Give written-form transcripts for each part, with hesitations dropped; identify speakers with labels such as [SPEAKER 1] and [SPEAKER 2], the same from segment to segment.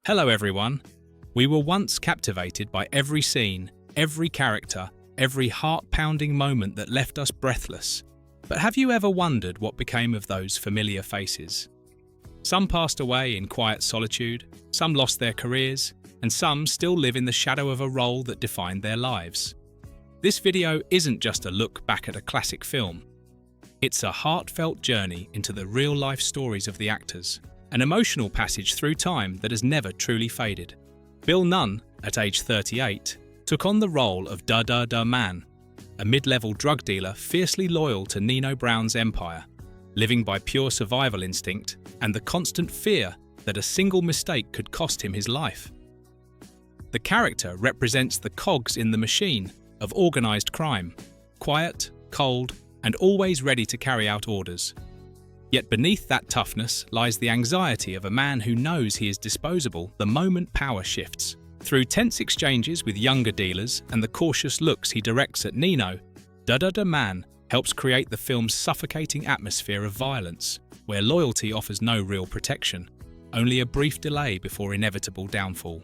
[SPEAKER 1] Hello everyone. We were once captivated by every scene, every character, every heart-pounding moment that left us breathless. But have you ever wondered what became of those familiar faces? Some passed away in quiet solitude, some lost their careers, and some still live in the shadow of a role that defined their lives. This video isn't just a look back at a classic film. It's a heartfelt journey into the real-life stories of the actors, an emotional passage through time that has never truly faded. Bill Nunn, at age 38, took on the role of Da Man, a mid-level drug dealer fiercely loyal to Nino Brown's empire, living by pure survival instinct and the constant fear that a single mistake could cost him his life. The character represents the cogs in the machine of organized crime, quiet, cold, and always ready to carry out orders. Yet beneath that toughness lies the anxiety of a man who knows he is disposable the moment power shifts. Through tense exchanges with younger dealers and the cautious looks he directs at Nino, Da Man helps create the film's suffocating atmosphere of violence, where loyalty offers no real protection, only a brief delay before inevitable downfall.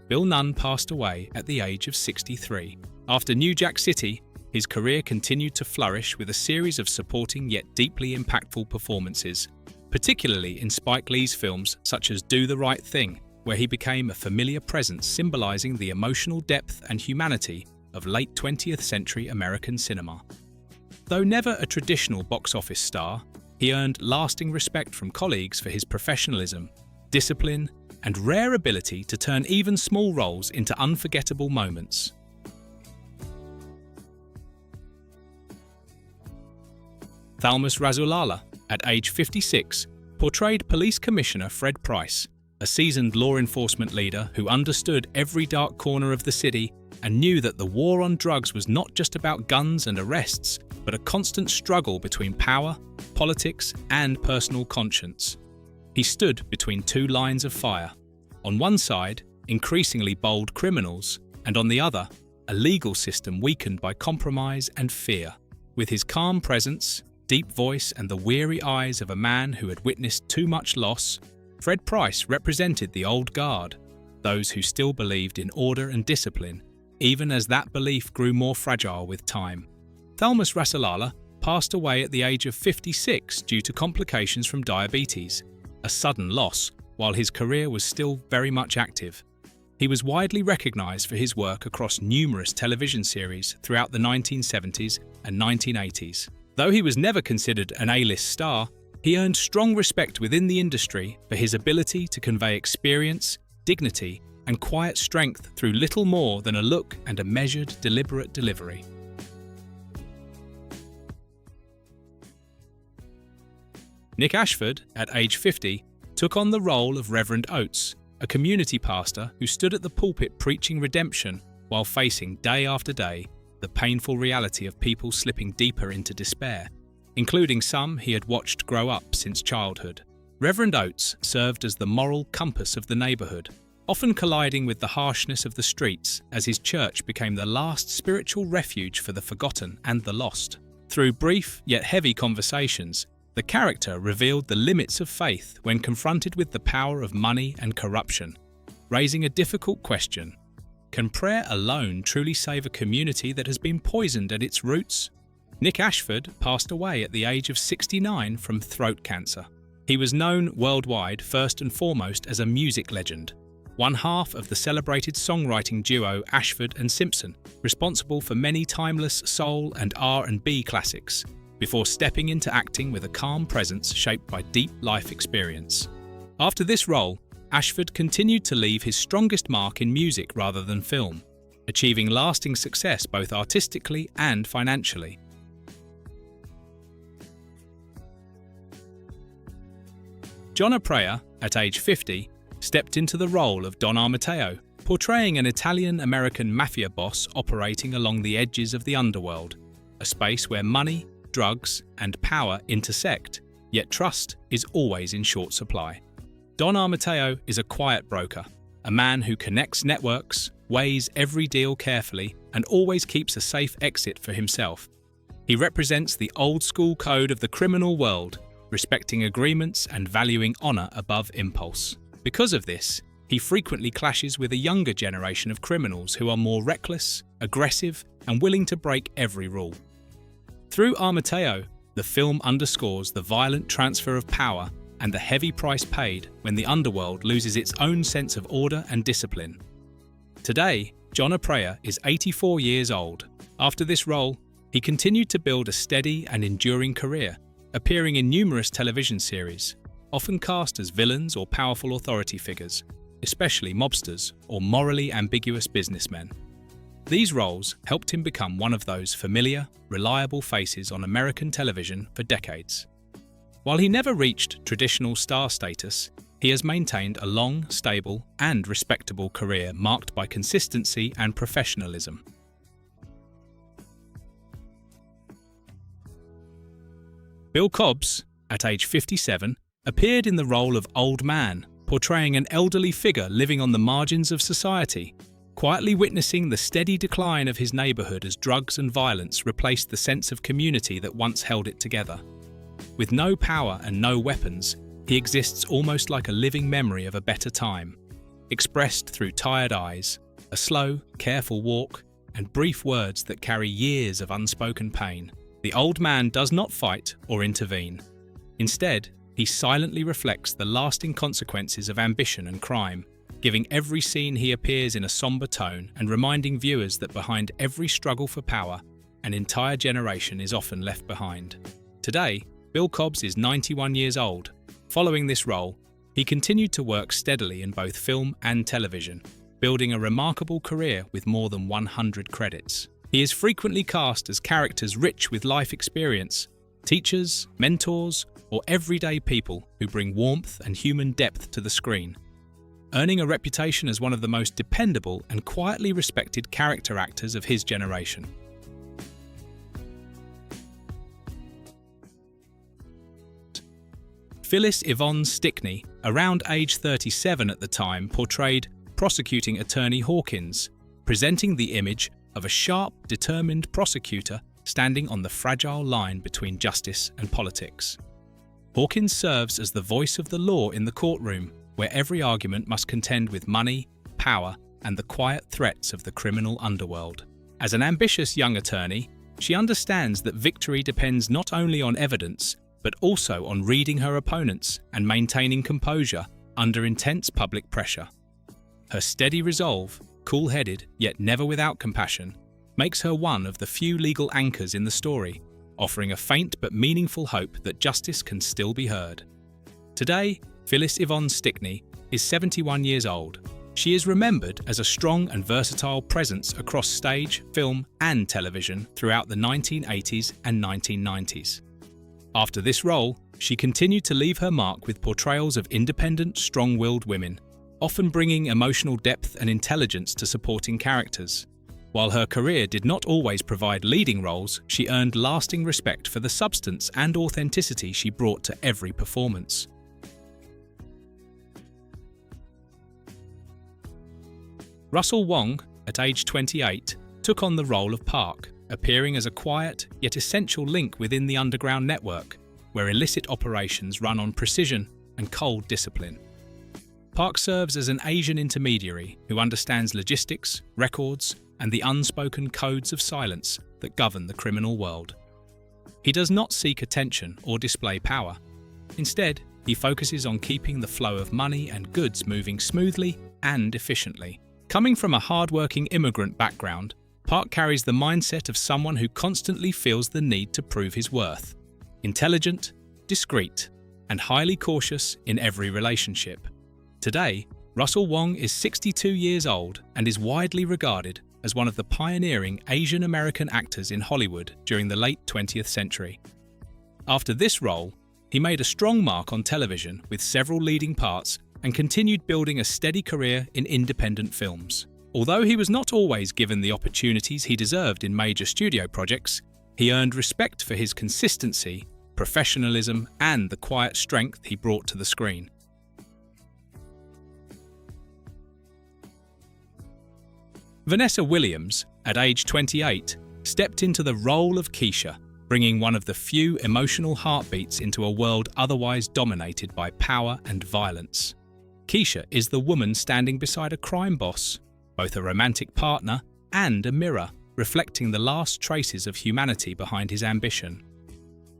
[SPEAKER 1] Bill Nunn passed away at the age of 63. After New Jack City, his career continued to flourish with a series of supporting yet deeply impactful performances, particularly in Spike Lee's films such as Do the Right Thing, where he became a familiar presence symbolizing the emotional depth and humanity of late 20th century American cinema. Though never a traditional box office star, he earned lasting respect from colleagues for his professionalism, discipline, and rare ability to turn even small roles into unforgettable moments. Thalmus Rasulala, at age 56, portrayed Police Commissioner Fred Price, a seasoned law enforcement leader who understood every dark corner of the city and knew that the war on drugs was not just about guns and arrests, but a constant struggle between power, politics, and personal conscience. He stood between two lines of fire. On one side, increasingly bold criminals, and on the other, a legal system weakened by compromise and fear. With his calm presence, deep voice, and the weary eyes of a man who had witnessed too much loss, Fred Price represented the old guard, those who still believed in order and discipline, even as that belief grew more fragile with time. Thalmus Rasulala passed away at the age of 56 due to complications from diabetes, a sudden loss, while his career was still very much active. He was widely recognized for his work across numerous television series throughout the 1970s and 1980s. Though he was never considered an A-list star, he earned strong respect within the industry for his ability to convey experience, dignity, and quiet strength through little more than a look and a measured, deliberate delivery. Nick Ashford, at age 50, took on the role of Reverend Oates, a community pastor who stood at the pulpit preaching redemption while facing day after day the painful reality of people slipping deeper into despair, including some he had watched grow up since childhood. Reverend Oates served as the moral compass of the neighborhood, often colliding with the harshness of the streets as his church became the last spiritual refuge for the forgotten and the lost. Through brief yet heavy conversations, the character revealed the limits of faith when confronted with the power of money and corruption, raising a difficult question: can prayer alone truly save a community that has been poisoned at its roots? Nick Ashford passed away at the age of 69 from throat cancer. He was known worldwide first and foremost as a music legend, one half of the celebrated songwriting duo Ashford and Simpson, responsible for many timeless soul and R&B classics, before stepping into acting with a calm presence shaped by deep life experience. After this role, Ashford continued to leave his strongest mark in music rather than film, achieving lasting success both artistically and financially. John Polito, at age 50, stepped into the role of Don Matteo, portraying an Italian-American mafia boss operating along the edges of the underworld, a space where money, drugs, and power intersect, yet trust is always in short supply. Don Matteo is a quiet broker, a man who connects networks, weighs every deal carefully, and always keeps a safe exit for himself. He represents the old-school code of the criminal world, respecting agreements and valuing honor above impulse. Because of this, he frequently clashes with a younger generation of criminals who are more reckless, aggressive, and willing to break every rule. Through Amateo, the film underscores the violent transfer of power and the heavy price paid when the underworld loses its own sense of order and discipline. Today, Jon Polito is 84 years old. After this role, he continued to build a steady and enduring career, appearing in numerous television series, often cast as villains or powerful authority figures, especially mobsters or morally ambiguous businessmen. These roles helped him become one of those familiar, reliable faces on American television for decades. While he never reached traditional star status, he has maintained a long, stable, and respectable career marked by consistency and professionalism. Bill Cobbs, at age 57, appeared in the role of Old Man, portraying an elderly figure living on the margins of society, quietly witnessing the steady decline of his neighborhood as drugs and violence replaced the sense of community that once held it together. With no power and no weapons, he exists almost like a living memory of a better time, expressed through tired eyes, a slow, careful walk, and brief words that carry years of unspoken pain. The old man does not fight or intervene. Instead, he silently reflects the lasting consequences of ambition and crime, giving every scene he appears in a somber tone and reminding viewers that behind every struggle for power, an entire generation is often left behind. Today, Bill Cobbs is 91 years old. Following this role, he continued to work steadily in both film and television, building a remarkable career with more than 100 credits. He is frequently cast as characters rich with life experience, teachers, mentors, or everyday people who bring warmth and human depth to the screen, earning a reputation as one of the most dependable and quietly respected character actors of his generation. Phyllis Yvonne Stickney, around age 37 at the time, portrayed prosecuting attorney Hawkins, presenting the image of a sharp, determined prosecutor standing on the fragile line between justice and politics. Hawkins serves as the voice of the law in the courtroom, where every argument must contend with money, power, and the quiet threats of the criminal underworld. As an ambitious young attorney, she understands that victory depends not only on evidence, but also on reading her opponents and maintaining composure under intense public pressure. Her steady resolve, cool-headed yet never without compassion, makes her one of the few legal anchors in the story, offering a faint but meaningful hope that justice can still be heard. Today, Phyllis Yvonne Stickney is 71 years old. She is remembered as a strong and versatile presence across stage, film, and television throughout the 1980s and 1990s. After this role, she continued to leave her mark with portrayals of independent, strong-willed women, often bringing emotional depth and intelligence to supporting characters. While her career did not always provide leading roles, she earned lasting respect for the substance and authenticity she brought to every performance. Russell Wong, at age 28, took on the role of Park, appearing as a quiet yet essential link within the underground network, where illicit operations run on precision and cold discipline. Park serves as an Asian intermediary who understands logistics, records, and the unspoken codes of silence that govern the criminal world. He does not seek attention or display power. Instead, he focuses on keeping the flow of money and goods moving smoothly and efficiently. Coming from a hard-working immigrant background, Park carries the mindset of someone who constantly feels the need to prove his worth. Intelligent, discreet, and highly cautious in every relationship. Today, Russell Wong is 62 years old and is widely regarded as one of the pioneering Asian American actors in Hollywood during the late 20th century. After this role, he made a strong mark on television with several leading parts and continued building a steady career in independent films. Although he was not always given the opportunities he deserved in major studio projects, he earned respect for his consistency, professionalism, and the quiet strength he brought to the screen. Vanessa Williams, at age 28, stepped into the role of Keisha, bringing one of the few emotional heartbeats into a world otherwise dominated by power and violence. Keisha is the woman standing beside a crime boss, both a romantic partner and a mirror, reflecting the last traces of humanity behind his ambition.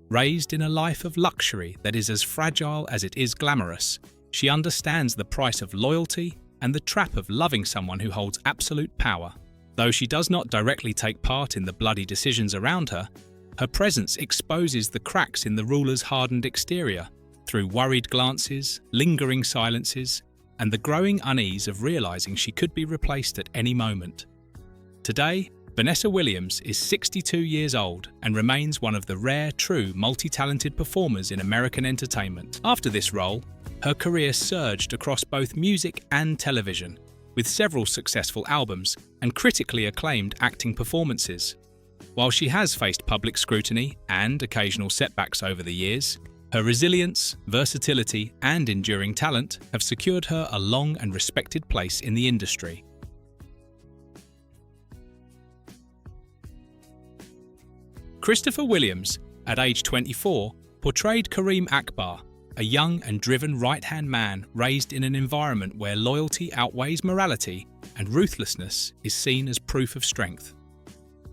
[SPEAKER 1] Raised in a life of luxury that is as fragile as it is glamorous, she understands the price of loyalty and the trap of loving someone who holds absolute power. Though she does not directly take part in the bloody decisions around her, her presence exposes the cracks in the ruler's hardened exterior through worried glances, lingering silences, and the growing unease of realizing she could be replaced at any moment. Today, Vanessa Williams is 62 years old and remains one of the rare, true, multi-talented performers in American entertainment. After this role, her career surged across both music and television, with several successful albums and critically acclaimed acting performances. While she has faced public scrutiny and occasional setbacks over the years, her resilience, versatility, and enduring talent have secured her a long and respected place in the industry. Christopher Williams, at age 24, portrayed Kareem Akbar, a young and driven right-hand man raised in an environment where loyalty outweighs morality and ruthlessness is seen as proof of strength.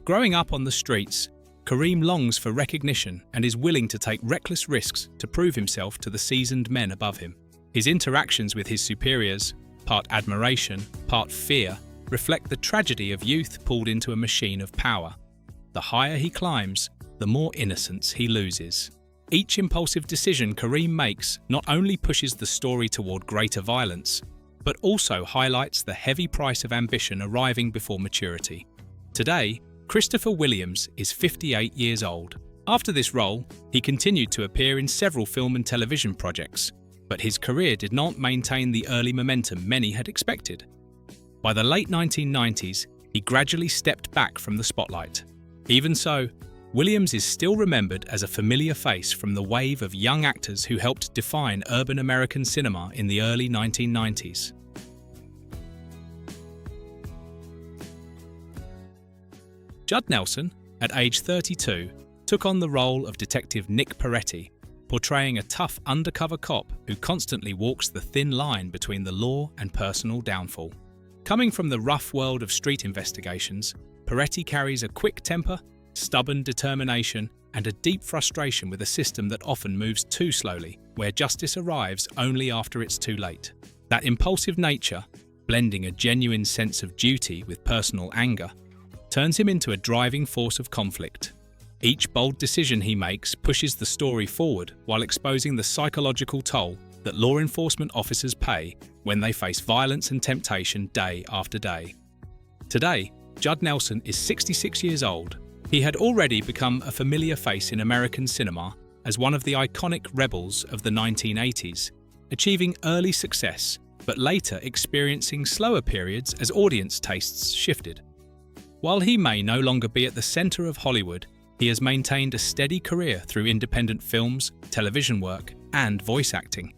[SPEAKER 1] Growing up on the streets, Kareem longs for recognition and is willing to take reckless risks to prove himself to the seasoned men above him. His interactions with his superiors, part admiration, part fear, reflect the tragedy of youth pulled into a machine of power. The higher he climbs, the more innocence he loses. Each impulsive decision Kareem makes not only pushes the story toward greater violence, but also highlights the heavy price of ambition arriving before maturity. Today, Christopher Williams is 58 years old. After this role, he continued to appear in several film and television projects, but his career did not maintain the early momentum many had expected. By the late 1990s, he gradually stepped back from the spotlight. Even so, Williams is still remembered as a familiar face from the wave of young actors who helped define urban American cinema in the early 1990s. Judd Nelson, at age 32, took on the role of Detective Nick Peretti, portraying a tough undercover cop who constantly walks the thin line between the law and personal downfall. Coming from the rough world of street investigations, Peretti carries a quick temper, stubborn determination, and a deep frustration with a system that often moves too slowly, where justice arrives only after it's too late. That impulsive nature, blending a genuine sense of duty with personal anger, turns him into a driving force of conflict. Each bold decision he makes pushes the story forward while exposing the psychological toll that law enforcement officers pay when they face violence and temptation day after day. Today, Judd Nelson is 66 years old. He had already become a familiar face in American cinema as one of the iconic rebels of the 1980s, achieving early success, but later experiencing slower periods as audience tastes shifted. While he may no longer be at the center of Hollywood, he has maintained a steady career through independent films, television work, and voice acting,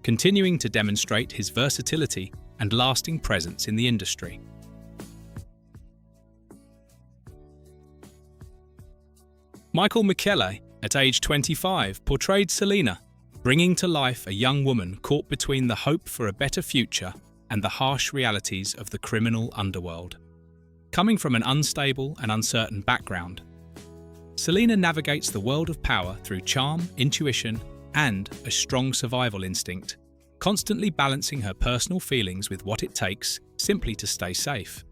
[SPEAKER 1] continuing to demonstrate his versatility and lasting presence in the industry. Michele, at age 25, portrayed Selena, bringing to life a young woman caught between the hope for a better future and the harsh realities of the criminal underworld. Coming from an unstable and uncertain background, Selena navigates the world of power through charm, intuition, and a strong survival instinct, constantly balancing her personal feelings with what it takes simply to stay safe.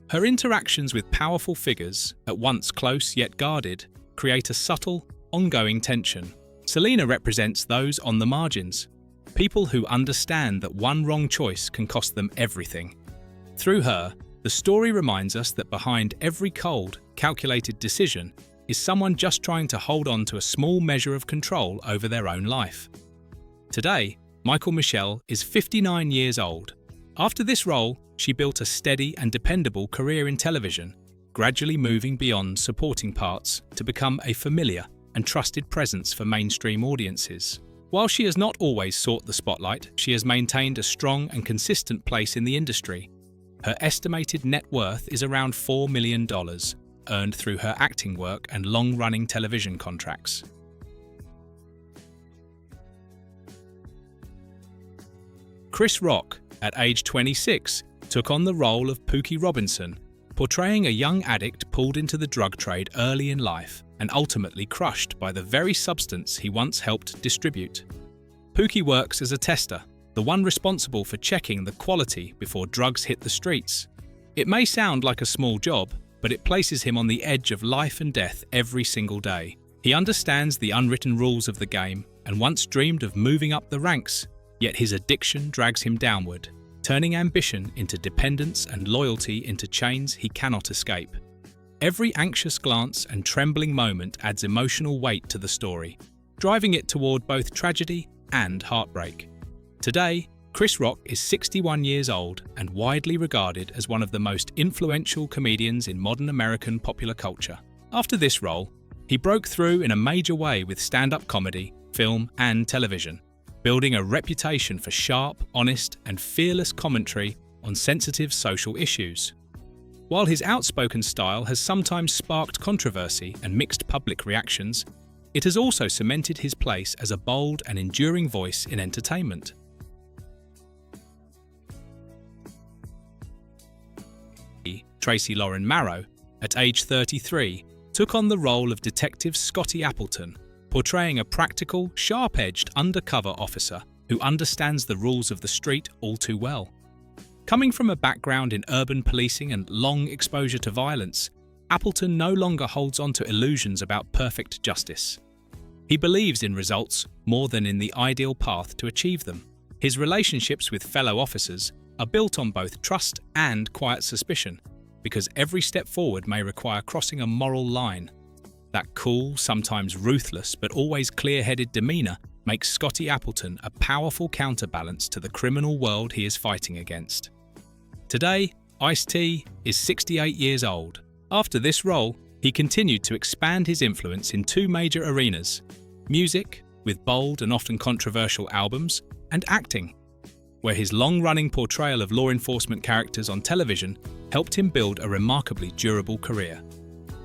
[SPEAKER 1] Her interactions with powerful figures, at once close yet guarded, create a subtle, ongoing tension. Selena represents those on the margins, people who understand that one wrong choice can cost them everything. Through her, the story reminds us that behind every cold, calculated decision is someone just trying to hold on to a small measure of control over their own life. Today, Michele is 59 years old. After this role, she built a steady and dependable career in television, gradually moving beyond supporting parts to become a familiar and trusted presence for mainstream audiences. While she has not always sought the spotlight, she has maintained a strong and consistent place in the industry. Her estimated net worth is around $4 million, earned through her acting work and long-running television contracts. Chris Rock, at age 26, took on the role of Pookie Robinson, portraying a young addict pulled into the drug trade early in life and ultimately crushed by the very substance he once helped distribute. Pookie works as a tester, the one responsible for checking the quality before drugs hit the streets. It may sound like a small job, but it places him on the edge of life and death every single day. He understands the unwritten rules of the game and once dreamed of moving up the ranks, yet his addiction drags him downward, turning ambition into dependence and loyalty into chains he cannot escape. Every anxious glance and trembling moment adds emotional weight to the story, driving it toward both tragedy and heartbreak. Today, Chris Rock is 61 years old and widely regarded as one of the most influential comedians in modern American popular culture. After this role, he broke through in a major way with stand-up comedy, film, and television, building a reputation for sharp, honest, and fearless commentary on sensitive social issues. While his outspoken style has sometimes sparked controversy and mixed public reactions, it has also cemented his place as a bold and enduring voice in entertainment. Tracy Lauren Marrow, at age 33, took on the role of Detective Scotty Appleton, portraying a practical, sharp-edged undercover officer who understands the rules of the street all too well. Coming from a background in urban policing and long exposure to violence, Appleton no longer holds on to illusions about perfect justice. He believes in results more than in the ideal path to achieve them. His relationships with fellow officers are built on both trust and quiet suspicion, because every step forward may require crossing a moral line. That cool, sometimes ruthless, but always clear-headed demeanor makes Scotty Appleton a powerful counterbalance to the criminal world he is fighting against. Today, Ice-T is 68 years old. After this role, he continued to expand his influence in two major arenas: music, with bold and often controversial albums, and acting, where his long-running portrayal of law enforcement characters on television helped him build a remarkably durable career.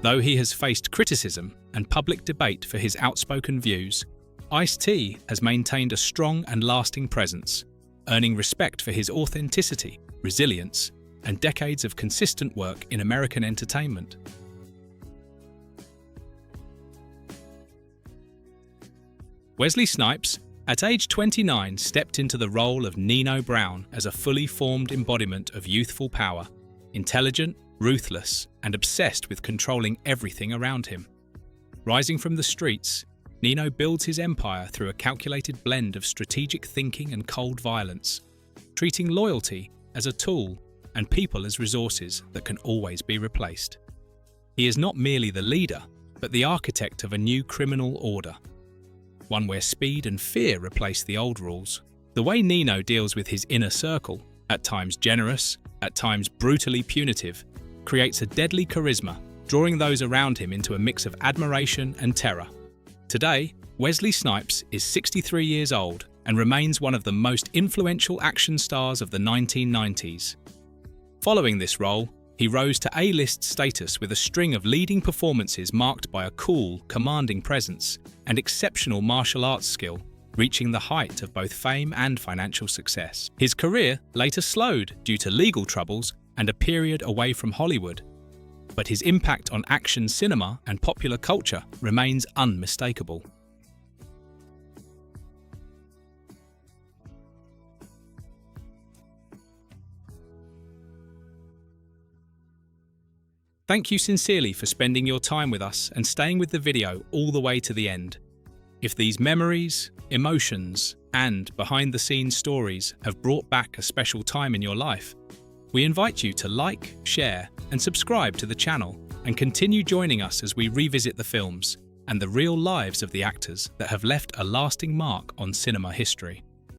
[SPEAKER 1] Though he has faced criticism and public debate for his outspoken views, Ice-T has maintained a strong and lasting presence, earning respect for his authenticity, resilience, and decades of consistent work in American entertainment. Wesley Snipes, at age 29, stepped into the role of Nino Brown as a fully formed embodiment of youthful power, intelligent, ruthless, and obsessed with controlling everything around him. Rising from the streets, Nino builds his empire through a calculated blend of strategic thinking and cold violence, treating loyalty as a tool and people as resources that can always be replaced. He is not merely the leader, but the architect of a new criminal order, one where speed and fear replace the old rules. The way Nino deals with his inner circle, at times generous, at times brutally punitive, creates a deadly charisma, drawing those around him into a mix of admiration and terror. Today, Wesley Snipes is 63 years old and remains one of the most influential action stars of the 1990s. Following this role, he rose to A-list status with a string of leading performances marked by a cool, commanding presence and exceptional martial arts skill, reaching the height of both fame and financial success. His career later slowed due to legal troubles and a period away from Hollywood, but his impact on action cinema and popular culture remains unmistakable. Thank you sincerely for spending your time with us and staying with the video all the way to the end. If these memories, emotions, and behind-the-scenes stories have brought back a special time in your life, we invite you to like, share, and subscribe to the channel and continue joining us as we revisit the films and the real lives of the actors that have left a lasting mark on cinema history.